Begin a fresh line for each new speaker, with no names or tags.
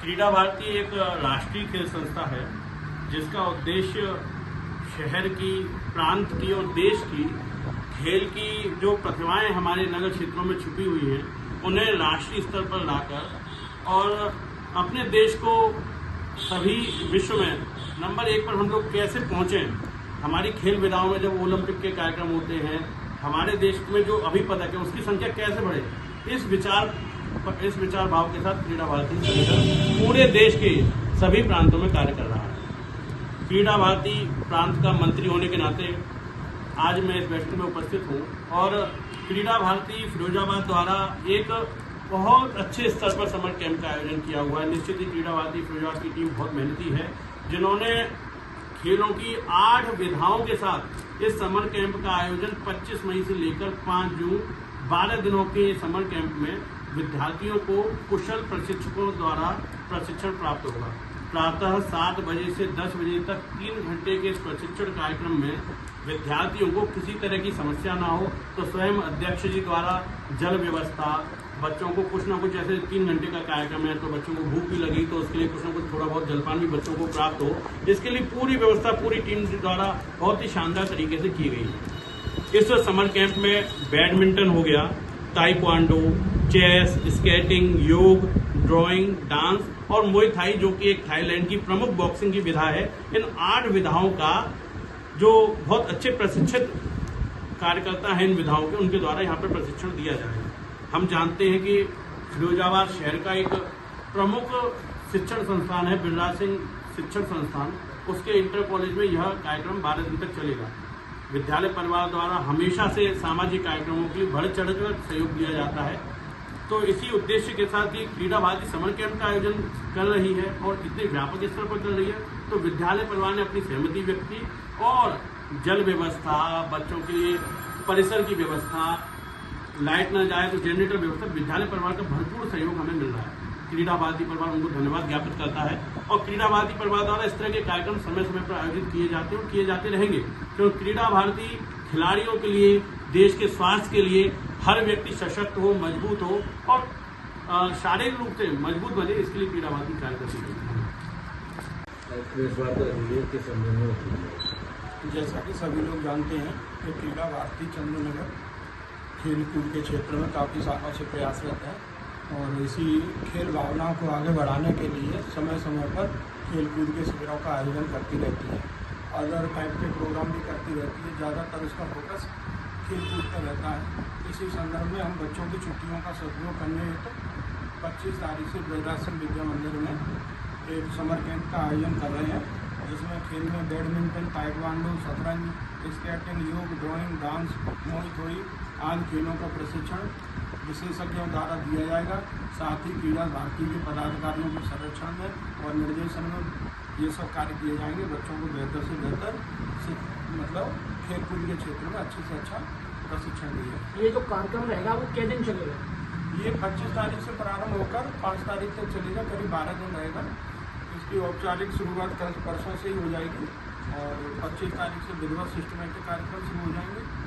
क्रीडा भारती एक राष्ट्रीय खेल संस्था है जिसका उद्देश्य शहर की, प्रांत की और देश की खेल की जो प्रतिभाएं हमारे नगर क्षेत्रों में छुपी हुई हैं उन्हें राष्ट्रीय स्तर पर लाकर और अपने देश को सभी विश्व में नंबर 1 पर हम लोग कैसे पहुंचें। हमारी खेल विधाओं में जब ओलंपिक के कार्यक्रम होते हैं, हमारे देश में जो अभी पदक है उसकी संख्या कैसे बढ़े, इस विचार भाव के साथ क्रीडा भारती संगठन पूरे देश के सभी प्रांतों में कार्य कर रहा है। क्रीडा भारती प्रांत का मंत्री होने के नाते आज मैं इस बैठक में उपस्थित हूँ और क्रीडा भारती फिरोजाबाद द्वारा एक बहुत अच्छे स्तर पर समर कैंप का आयोजन किया हुआ है। निश्चित ही क्रीडा भारती फिरोजाबाद की टीम बहुत मेहनती है, जिन्होंने खेलों की 8 विधाओं के साथ इस समर कैंप का आयोजन 25 मई से लेकर 5 जून 12 दिनों के समर कैंप में विद्यार्थियों को कुशल प्रशिक्षकों द्वारा प्रशिक्षण प्राप्त होगा। प्रातः 7 बजे से 10 बजे तक 3 घंटे के इस प्रशिक्षण कार्यक्रम में विद्यार्थियों को किसी तरह की समस्या ना हो तो स्वयं अध्यक्ष जी द्वारा जल व्यवस्था, बच्चों को कुछ ना कुछ, जैसे 3 घंटे का कार्यक्रम है तो बच्चों को भूख भी लगी तो उसके लिए कुछ ना कुछ थोड़ा बहुत जलपान भी बच्चों को प्राप्त हो, इसके लिए पूरी व्यवस्था पूरी टीम द्वारा बहुत ही शानदार तरीके से की गई है। इस समर कैंप में बैडमिंटन हो गया, ताइक्वांडो, चेस, स्केटिंग, योग, ड्राइंग, डांस और मुay थाई, जो कि एक थाईलैंड की प्रमुख बॉक्सिंग की विधा है। इन 8 विधाओं का जो बहुत अच्छे प्रशिक्षित कार्यकर्ता हैं इन विधाओं के, उनके द्वारा यहाँ पर प्रशिक्षण दिया जाएगा। हम जानते हैं कि फिरोजाबाद शहर का एक प्रमुख शिक्षण संस्थान है बिरला सिंह शिक्षण संस्थान, उसके इंटर कॉलेज में यह कार्यक्रम 12 दिन तक चलेगा। विद्यालय परिवार द्वारा हमेशा से सामाजिक कार्यक्रमों के लिए बढ़ चढ़कर सहयोग दिया जाता है। तो इसी उद्देश्य के साथ ही क्रीडा भारती समर कैंप का आयोजन कर रही है और इतने व्यापक स्तर पर कर रही है, तो विद्यालय परिवार ने अपनी सहमति व्यक्त की और जल व्यवस्था, बच्चों के लिए परिसर की व्यवस्था, लाइट न जाए तो जनरेटर व्यवस्था, विद्यालय परिवार का भरपूर सहयोग हमें मिल रहा है। क्रीडा भारती परिवार उनको धन्यवाद ज्ञापित करता है और क्रीडा भारती परिवार द्वारा इस तरह के कार्यक्रम समय समय पर आयोजित किए जाते हैं और किए जाते रहेंगे, क्योंकि क्रीडा भारती खिलाड़ियों के लिए, देश के स्वास्थ्य के लिए, हर व्यक्ति सशक्त हो, मजबूत हो और शारीरिक रूप से मजबूत बने, इसके लिए क्रीडा भारती कार्य करती है।
जैसा कि सभी लोग जानते हैं कि क्रीडा भारती चंद्रनगर खेल कूद के क्षेत्र में काफ़ी सालों से प्रयासरत है और इसी खेल भावनाओं को आगे बढ़ाने के लिए समय समय पर खेल कूद के शिविरों का आयोजन करती रहती है। अदर टाइप के प्रोग्राम भी करती रहती है, ज़्यादातर उसका फोकस खेल कूद पर रहता है। इसी संदर्भ में हम बच्चों की छुट्टियों का सदुपयोग करने हेतु 25 तारीख से ब्रजराज विद्या मंदिर में एक समर कैंप का आयोजन कर रहे हैं, जिसमें खेल में बैडमिंटन, ताइक्वांडो, शतरंज, स्केटिंग, योग, ड्राइंग, डांस, मुay थाई आदि खेलों का प्रशिक्षण विशेषज्ञों द्वारा दिया जाएगा। साथ ही क्रीडा भारती के पदाधिकारियों के संरक्षण में और निर्देशन में ये सब कार्य किए जाएंगे। बच्चों को बेहतर से बेहतर मतलब खेल कूद के क्षेत्र में अच्छे से अच्छा प्रशिक्षण दिया।
ये जो कार्यक्रम रहेगा वो कितने दिन चलेगा?
ये 25 तारीख से प्रारंभ होकर 5 तारीख तक चलेगा, करीब 12 दिन रहेगा। इसकी औपचारिक शुरुआत कल परसों से ही हो जाएगी और 25 तारीख से विधिवत सिस्टमेटिक कार्यक्रम शुरू हो जाएंगे।